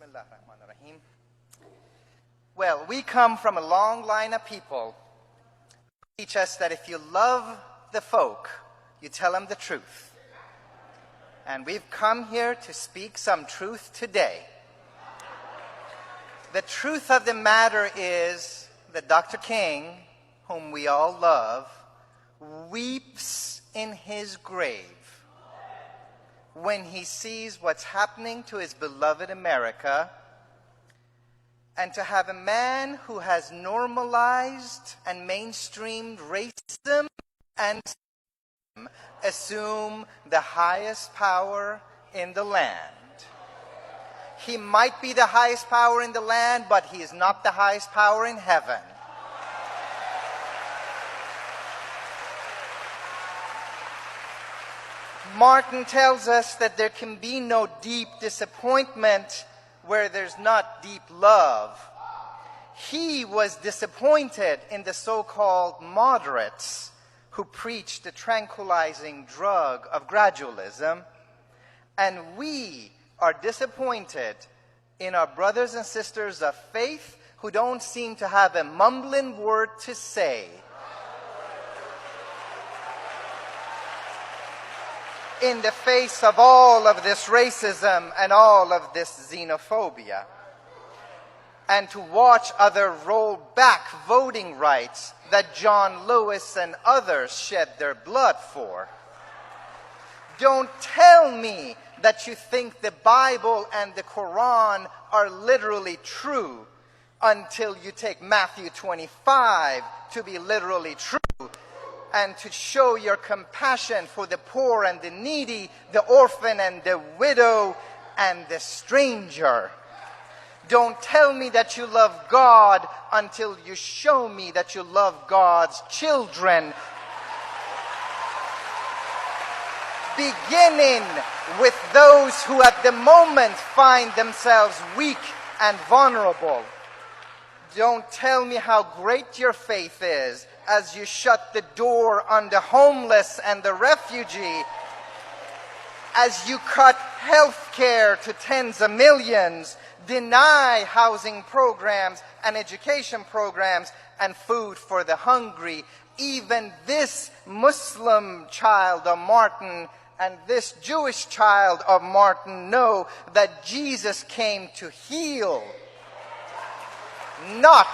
Bismillahirrahmanirrahim. Well, we come from a long line of people who teach us that if you love the folk, you tell them the truth. And we've come here to speak some truth today. The truth of the matter is that Dr. King, whom we all love, weeps in his grave when he sees what's happening to his beloved America, and to have a man who has normalized and mainstreamed racism and assume the highest power in the land. He might be the highest power in the land, but he is not the highest power in heaven. Martin tells us that there can be no deep disappointment where there's not deep love. He was disappointed in the so-called moderates who preached the tranquilizing drug of gradualism. And we are disappointed in our brothers and sisters of faith who don't seem to have a mumbling word to say. In the face of all of this racism and all of this xenophobia, and to watch others roll back voting rights that John Lewis and others shed their blood for. Don't tell me that you think the Bible and the Quran are literally true until you take Matthew 25 to be literally true, and to show your compassion for the poor and the needy, the orphan and the widow and the stranger. Don't tell me that you love God until you show me that you love God's children. Beginning with those who at the moment find themselves weak and vulnerable. Don't tell me how great your faith is as you shut the door on the homeless and the refugee, as you cut health care to tens of millions, deny housing programs and education programs and food for the hungry. Even this Muslim child of Martin and this Jewish child of Martin know that Jesus came to heal, not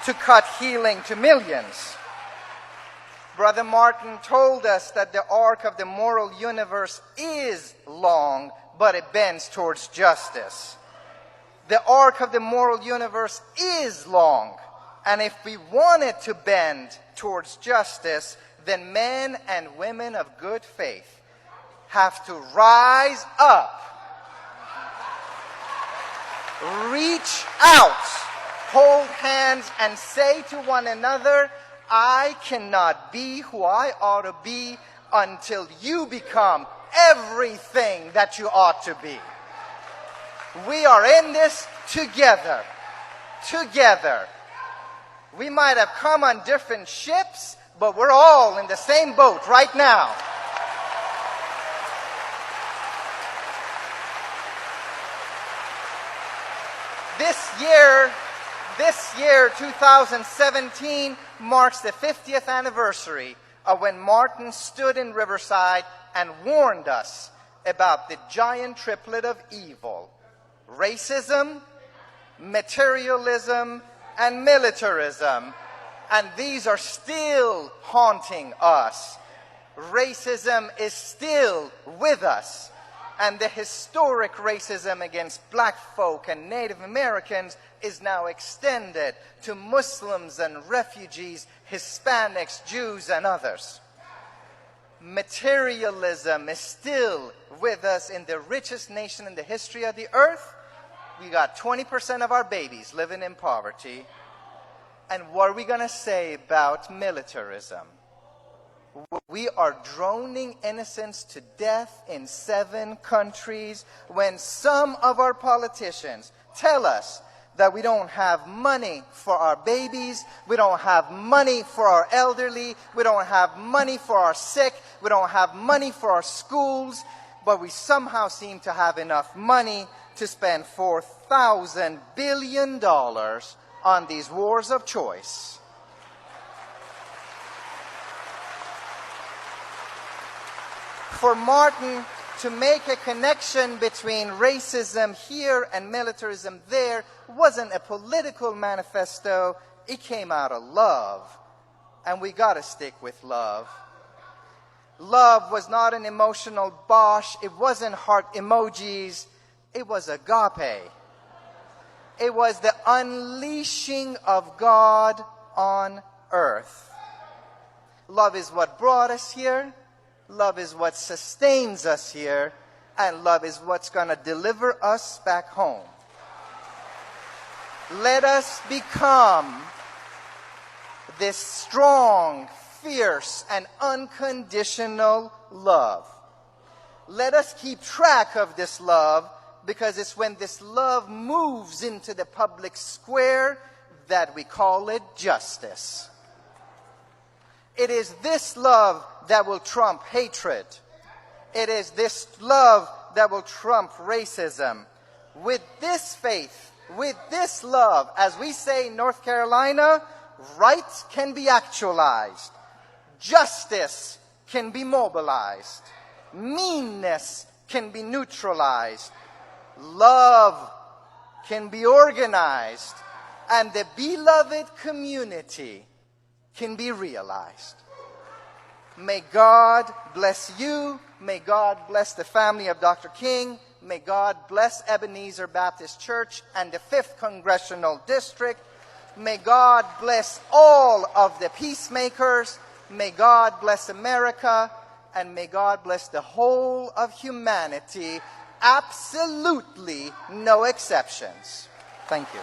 to cut healing to millions. Brother Martin told us that the arc of the moral universe is long, but it bends towards justice. The arc of the moral universe is long, and if we want it to bend towards justice, then men and women of good faith have to rise up, reach out, hold hands, and say to one another, I cannot be who I ought to be until you become everything that you ought to be. We are in this together. Together. We might have come on different ships, but we're all in the same boat right now. This year, 2017, marks the 50th anniversary of when Martin stood in Riverside and warned us about the giant triplet of evil: racism, materialism, and militarism. And these are still haunting us. Racism is still with us. And the historic racism against black folk and Native Americans is now extended to Muslims and refugees, Hispanics, Jews, and others. Materialism is still with us in the richest nation in the history of the earth. We got 20% of our babies living in poverty. And what are we going to say about militarism? We are droning innocents to death in 7 countries when some of our politicians tell us that we don't have money for our babies, we don't have money for our elderly, we don't have money for our sick, we don't have money for our schools, but we somehow seem to have enough money to spend $4,000 billion on these wars of choice. For Martin to make a connection between racism here and militarism there wasn't a political manifesto. It came out of love. And we got to stick with love. Love was not an emotional bosh. It wasn't heart emojis. It was agape. It was the unleashing of God on earth. Love is what brought us here. Love is what sustains us here. And love is what's going to deliver us back home. Let us become this strong, fierce, and unconditional love. Let us keep track of this love, because it's when this love moves into the public square that we call it justice. It is this love that will trump hatred. It is this love that will trump racism. With this faith, with this love, as we say in North Carolina, right can be actualized. Justice can be mobilized. Meanness can be neutralized. Love can be organized. And the beloved community can be realized. May God bless you. May God bless the family of Dr. King. May God bless Ebenezer Baptist Church and the 5th Congressional District. May God bless all of the peacemakers. May God bless America. And may God bless the whole of humanity. Absolutely no exceptions. Thank you.